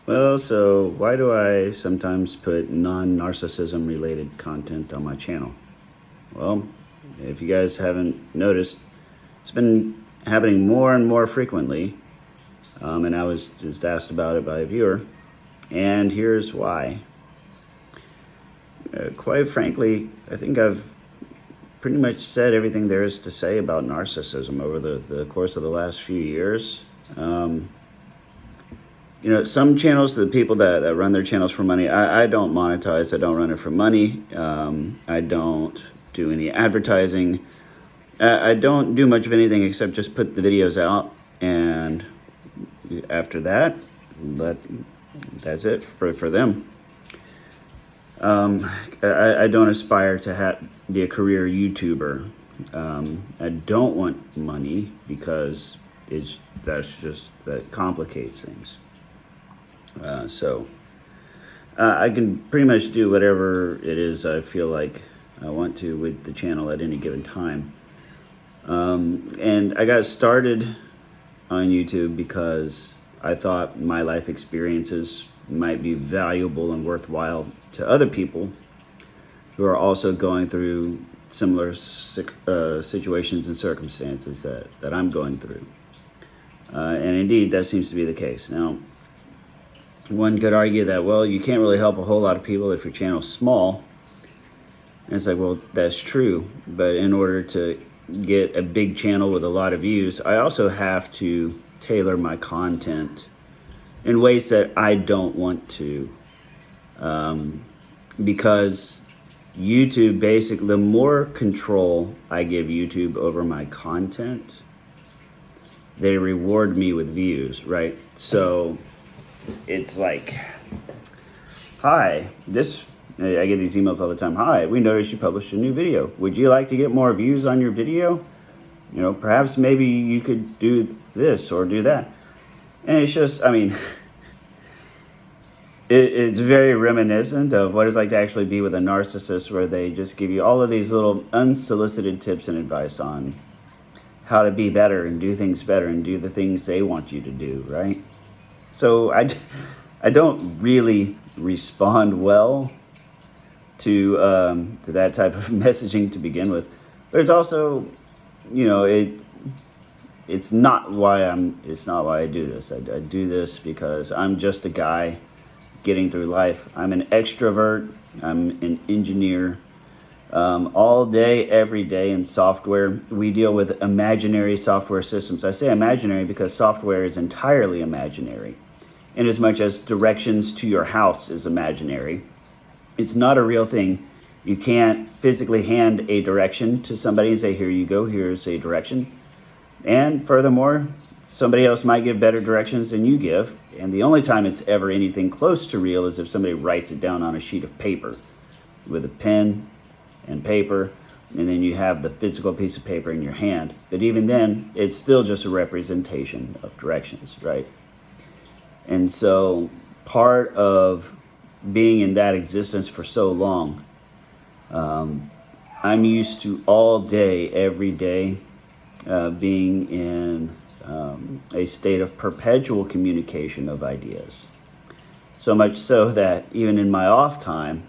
Well, so why do I sometimes put non-narcissism related content on my channel? Well, if you guys haven't noticed, it's been happening more and more frequently, and I was just asked about it by a viewer, and here's why. Quite frankly, I think I've pretty much said everything there is to say about narcissism over the course of the last few years. Some channels, the people that run their channels for money, I don't monetize. I don't run it for money. I don't do any advertising. I don't do much of anything except just put the videos out. And after that, that's it for them. I don't aspire to be a career YouTuber. I don't want money because that complicates things. So I can pretty much do whatever it is I feel like I want to with the channel at any given time. And I got started on YouTube because I thought my life experiences might be valuable and worthwhile to other people who are also going through similar situations and circumstances that I'm going through. And indeed, that seems to be the case. Now, one could argue that, well, you can't really help a whole lot of people if your channel's small. And it's like, well, that's true. But in order to get a big channel with a lot of views, I also have to tailor my content in ways that I don't want to. Because YouTube, basically, the more control I give YouTube over my content, they reward me with views, right? So it's like, hi, I get these emails all the time. Hi, we noticed you published a new video. Would you like to get more views on your video? Perhaps maybe you could do this or do that. And it's just, it's very reminiscent of what it's like to actually be with a narcissist, where they just give you all of these little unsolicited tips and advice on how to be better and do things better and do the things they want you to do, right? So I don't really respond well to that type of messaging to begin with. But it's also, it's not why I do this. I do this because I'm just a guy getting through life. I'm an extrovert. I'm an engineer. All day, every day in software, we deal with imaginary software systems. I say imaginary because software is entirely imaginary, in as much as directions to your house is imaginary. It's not a real thing. You can't physically hand a direction to somebody and say, here you go, here's a direction. And furthermore, somebody else might give better directions than you give. And the only time it's ever anything close to real is if somebody writes it down on a sheet of paper with a pen and paper, and then you have the physical piece of paper in your hand. But even then, it's still just a representation of directions, right? And so part of being in that existence for so long, I'm used to all day, every day, being in a state of perpetual communication of ideas. So much so that even in my off time,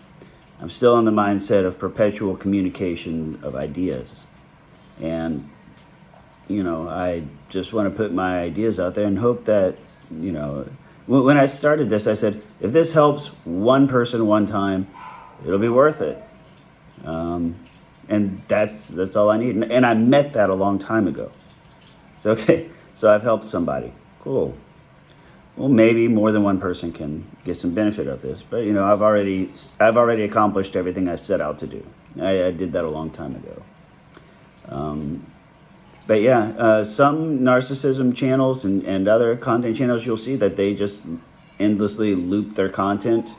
I'm still in the mindset of perpetual communication of ideas. And, I just want to put my ideas out there and hope that, when I started this, I said, if this helps one person one time, it'll be worth it. And that's all I need. And I met that a long time ago. So, okay, so I've helped somebody. Cool. Well, maybe more than one person can get some benefit of this, but I've already accomplished everything I set out to do. I did that a long time ago. But yeah, some narcissism channels and other content channels, you'll see that they just endlessly loop their content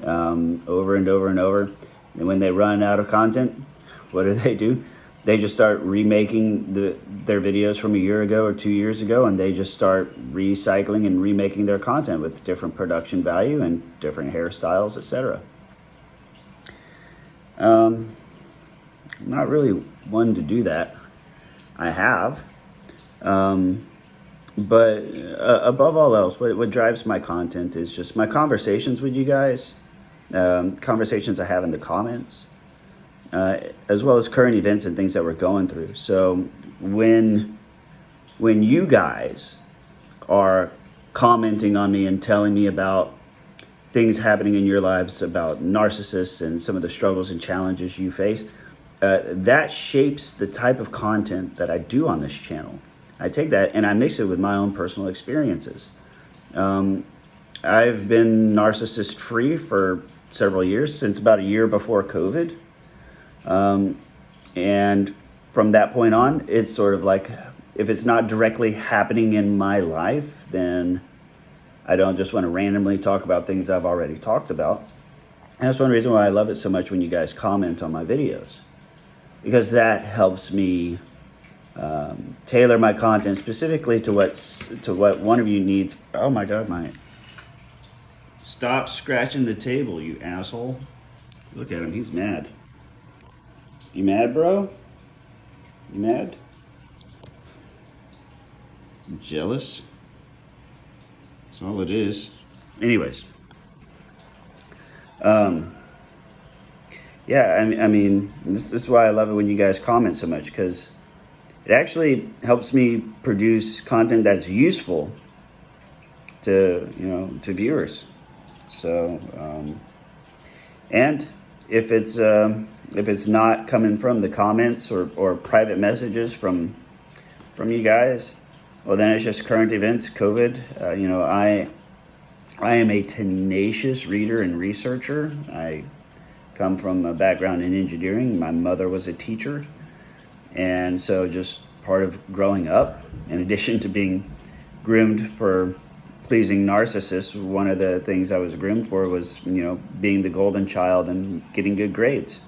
over and over and over. And when they run out of content, what do? They just start remaking their videos from a year ago or 2 years ago, and they just start recycling and remaking their content with different production value and different hairstyles, etc. I'm not really one to do that. I have. But above all else, what drives my content is just my conversations with you guys, conversations I have in the comments, as well as current events and things that we're going through. So when you guys are commenting on me and telling me about things happening in your lives, about narcissists and some of the struggles and challenges you face, that shapes the type of content that I do on this channel. I take that and I mix it with my own personal experiences. I've been narcissist free for several years, since about a year before COVID. And from that point on, it's sort of like, if it's not directly happening in my life, then I don't just want to randomly talk about things I've already talked about. And that's one reason why I love it so much when you guys comment on my videos, because that helps me tailor my content specifically to what one of you needs. Oh my God, stop scratching the table, you asshole. Look at him, he's mad. You mad, bro? You mad? You jealous? That's all it is. Anyways. Yeah, I mean, this is why I love it when you guys comment so much, because it actually helps me produce content that's useful to viewers. So, and if it's not coming from the comments or private messages from you guys, well, then it's just current events, COVID. I am a tenacious reader and researcher. I come from a background in engineering. My mother was a teacher. And so just part of growing up, in addition to being groomed for pleasing narcissists, one of the things I was groomed for was, being the golden child and getting good grades.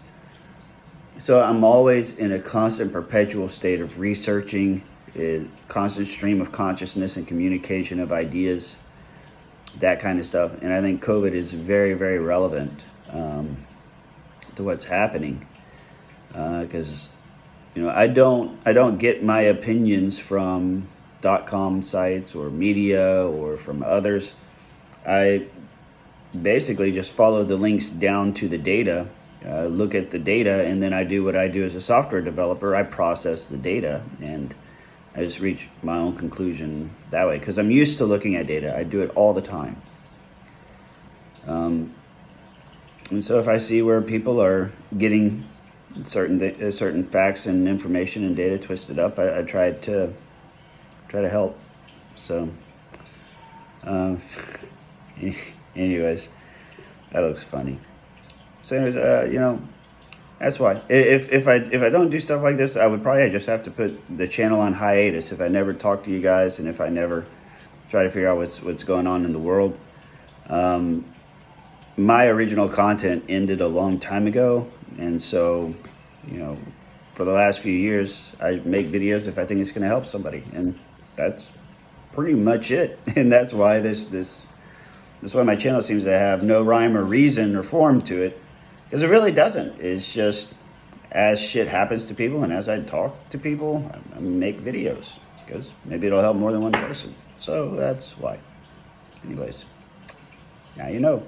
So I'm always in a constant, perpetual state of researching, a constant stream of consciousness and communication of ideas, that kind of stuff. And I think COVID is very, very relevant to what's happening, because I don't get my opinions from .com sites or media or from others. I basically just follow the links down to the data, look at the data, and then I do what I do as a software developer. I process the data and I just reach my own conclusion that way, because I'm used to looking at data. I do it all the time. And so if I see where people are getting certain facts and information and data twisted up, I try to help. So, anyways, that looks funny. So, anyways, that's why. If I don't do stuff like this, I would probably just have to put the channel on hiatus if I never talk to you guys and if I never try to figure out what's going on in the world. My original content ended a long time ago, and so, for the last few years, I make videos if I think it's going to help somebody, and that's pretty much it. And that's why that's why my channel seems to have no rhyme or reason or form to it, because it really doesn't. It's just as shit happens to people, and as I talk to people, I make videos, because maybe it'll help more than one person. So that's why. Anyways, now you know.